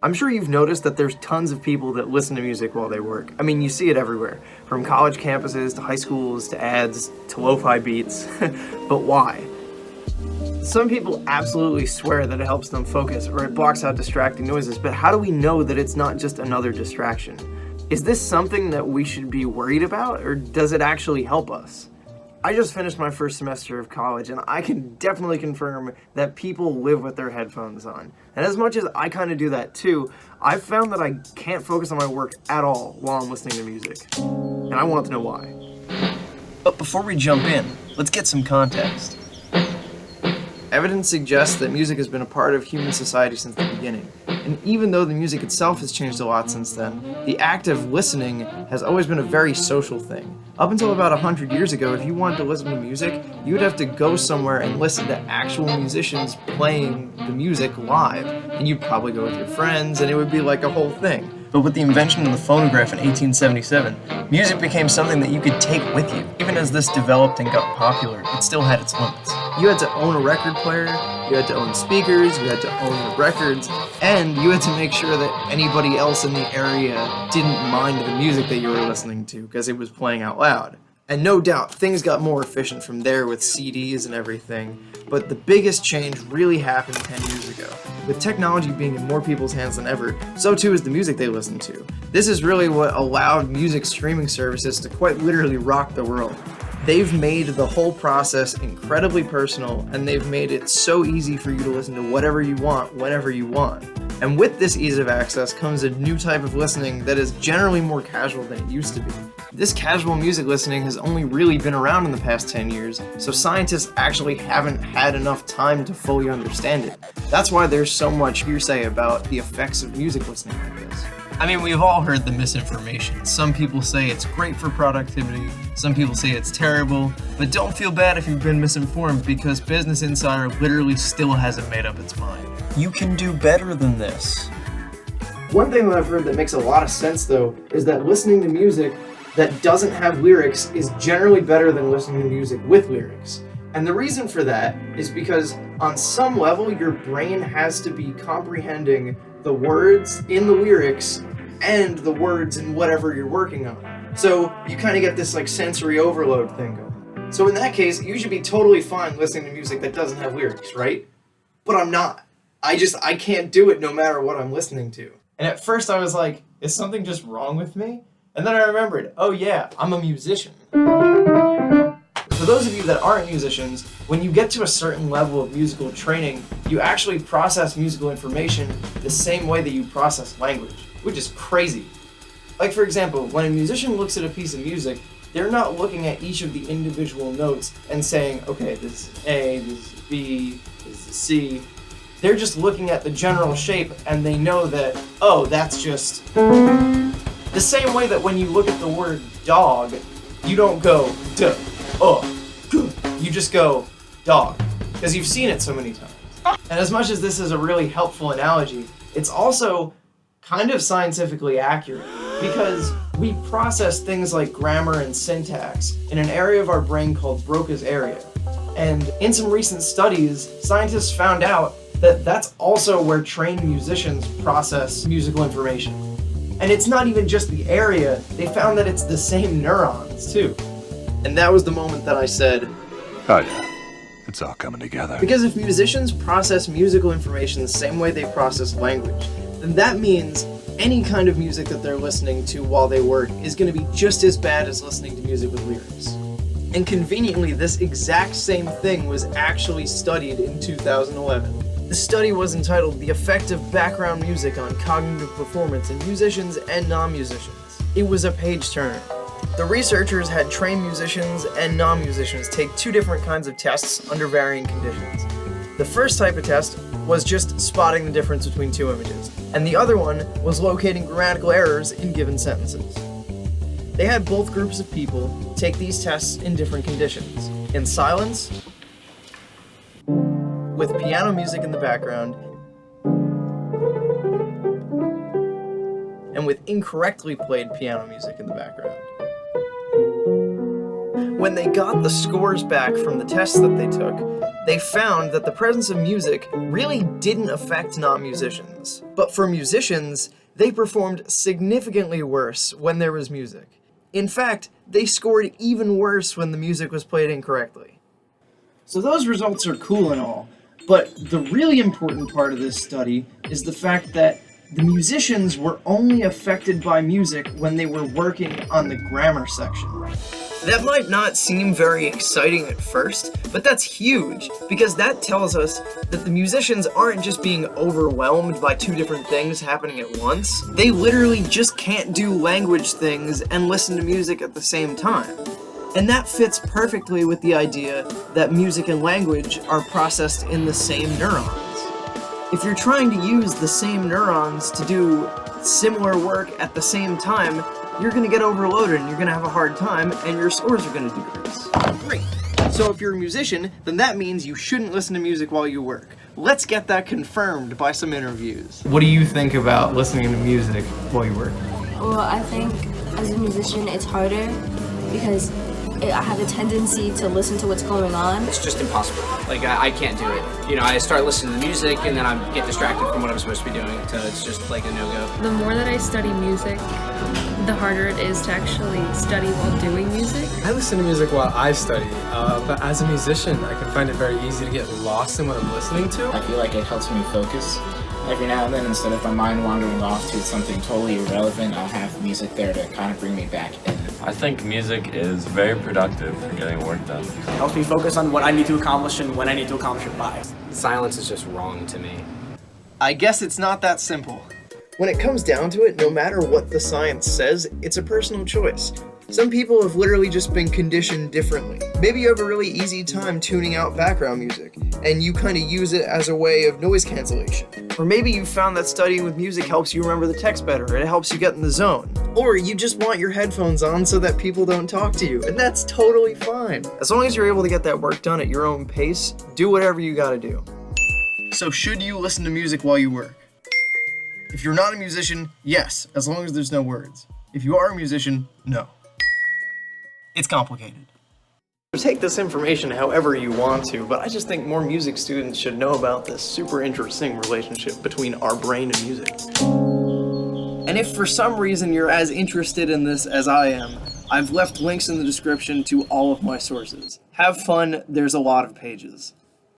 I'm sure you've noticed that there's tons of people that listen to music while they work. I mean, you see it everywhere, from college campuses to high schools to ads to lo-fi beats. But why? Some people absolutely swear that it helps them focus or it blocks out distracting noises, but how do we know that it's not just another distraction? Is this something that we should be worried about, or does it actually help us? I just finished my first semester of college, and I can definitely confirm that people live with their headphones on. And as much as I kind of do that too, I've found that I can't focus on my work at all while I'm listening to music. And I want to know why. But before we jump in, let's get some context. Evidence suggests that music has been a part of human society since the beginning. And even though the music itself has changed a lot since then, the act of listening has always been a very social thing. Up until about 100 years ago, if you wanted to listen to music, you would have to go somewhere and listen to actual musicians playing the music live. And you'd probably go with your friends, and it would be like a whole thing. But with the invention of the phonograph in 1877, music became something that you could take with you. Even as this developed and got popular, it still had its limits. You had to own a record player, you had to own speakers, you had to own the records, and you had to make sure that anybody else in the area didn't mind the music that you were listening to because it was playing out loud. And no doubt, things got more efficient from there with CDs and everything, but the biggest change really happened 10 years ago. With technology being in more people's hands than ever, so too is the music they listen to. This is really what allowed music streaming services to quite literally rock the world. They've made the whole process incredibly personal, and they've made it so easy for you to listen to whatever you want, whenever you want. And with this ease of access comes a new type of listening that is generally more casual than it used to be. This casual music listening has only really been around in the past 10 years, so scientists actually haven't had enough time to fully understand it. That's why there's so much hearsay about the effects of music listening like this. I mean, we've all heard the misinformation. Some people say it's great for productivity, some people say it's terrible, but don't feel bad if you've been misinformed because Business Insider literally still hasn't made up its mind. You can do better than this. One thing that I've heard that makes a lot of sense though is that listening to music that doesn't have lyrics is generally better than listening to music with lyrics. And the reason for that is because on some level your brain has to be comprehending the words in the lyrics and the words in whatever you're working on. So you kind of get this like sensory overload thing going. So in that case, you should be totally fine listening to music that doesn't have lyrics, right? But I'm not. I can't do it no matter what I'm listening to. And at first I was like, is something just wrong with me? And then I remembered, oh yeah, I'm a musician. For those of you that aren't musicians, when you get to a certain level of musical training, you actually process musical information the same way that you process language, which is crazy. Like for example, when a musician looks at a piece of music, they're not looking at each of the individual notes and saying, okay, this is A, this is B, this is C. They're just looking at the general shape and they know that, oh, that's just... The same way that when you look at the word dog, you don't go duh, you just go dog, because you've seen it so many times. And as much as this is a really helpful analogy, it's also kind of scientifically accurate, because we process things like grammar and syntax in an area of our brain called Broca's area. And in some recent studies, scientists found out that that's also where trained musicians process musical information. And it's not even just the area, they found that it's the same neurons too. And that was the moment that I said, oh yeah, it's all coming together. Because if musicians process musical information the same way they process language, then that means any kind of music that they're listening to while they work is going to be just as bad as listening to music with lyrics. And conveniently, this exact same thing was actually studied in 2011. The study was entitled The Effect of Background Music on Cognitive Performance in Musicians and Non-Musicians. It was a page-turner. The researchers had trained musicians and non-musicians take two different kinds of tests under varying conditions. The first type of test was just spotting the difference between two images, and the other one was locating grammatical errors in given sentences. They had both groups of people take these tests in different conditions: in silence, with piano music in the background, and with incorrectly played piano music in the background. When they got the scores back from the tests that they took, they found that the presence of music really didn't affect non-musicians. But for musicians, they performed significantly worse when there was music. In fact, they scored even worse when the music was played incorrectly. So those results are cool and all, but the really important part of this study is the fact that the musicians were only affected by music when they were working on the grammar section. That might not seem very exciting at first, but that's huge, because that tells us that the musicians aren't just being overwhelmed by two different things happening at once. They literally just can't do language things and listen to music at the same time. And that fits perfectly with the idea that music and language are processed in the same neurons. If you're trying to use the same neurons to do similar work at the same time, you're going to get overloaded and you're going to have a hard time and your scores are going to decrease. Great. So if you're a musician, then that means you shouldn't listen to music while you work. Let's get that confirmed by some interviews. What do you think about listening to music while you work? Well, I think as a musician it's harder because I have a tendency to listen to what's going on. It's just impossible. Like, I can't do it. You know, I start listening to music and then I get distracted from what I'm supposed to be doing, so it's just like a no-go. The more that I study music, the harder it is to actually study while doing music. I listen to music while I study, but as a musician, I can find it very easy to get lost in what I'm listening to. I feel like it helps me focus. Every now and then, instead of my mind wandering off to something totally irrelevant, I'll have music there to kind of bring me back in. I think music is very productive for getting work done. It helps me focus on what I need to accomplish and when I need to accomplish it by. Silence is just wrong to me. I guess it's not that simple. When it comes down to it, no matter what the science says, it's a personal choice. Some people have literally just been conditioned differently. Maybe you have a really easy time tuning out background music, and you kind of use it as a way of noise cancellation. Or maybe you found that studying with music helps you remember the text better, and it helps you get in the zone. Or you just want your headphones on so that people don't talk to you, and that's totally fine. As long as you're able to get that work done at your own pace, do whatever you gotta do. So should you listen to music while you work? If you're not a musician, yes, as long as there's no words. If you are a musician, no. It's complicated. Take this information however you want to, but I just think more music students should know about this super interesting relationship between our brain and music. And if for some reason you're as interested in this as I am, I've left links in the description to all of my sources. Have fun, there's a lot of pages.